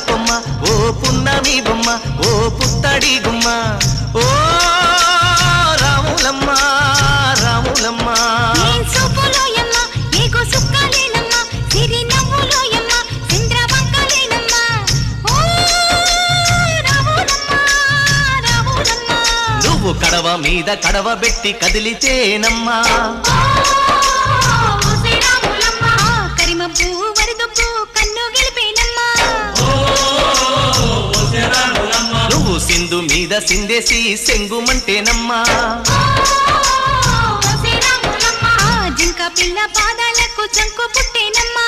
కొమ్మ ఓ పున్నమి బొమ్మ ఓ పుత్తడి గుమ్మ ఓ రాములమ్మ రాములమ్మ నువ్వు కడవ మీద కడవ పెట్టి కదిలితేనమ్మా నువ్వు సింధు మీద సిందేసి సెంగుమంటేనమ్మా జింక పిల్ల పాదాలకు చంకు పుట్టేనమ్మా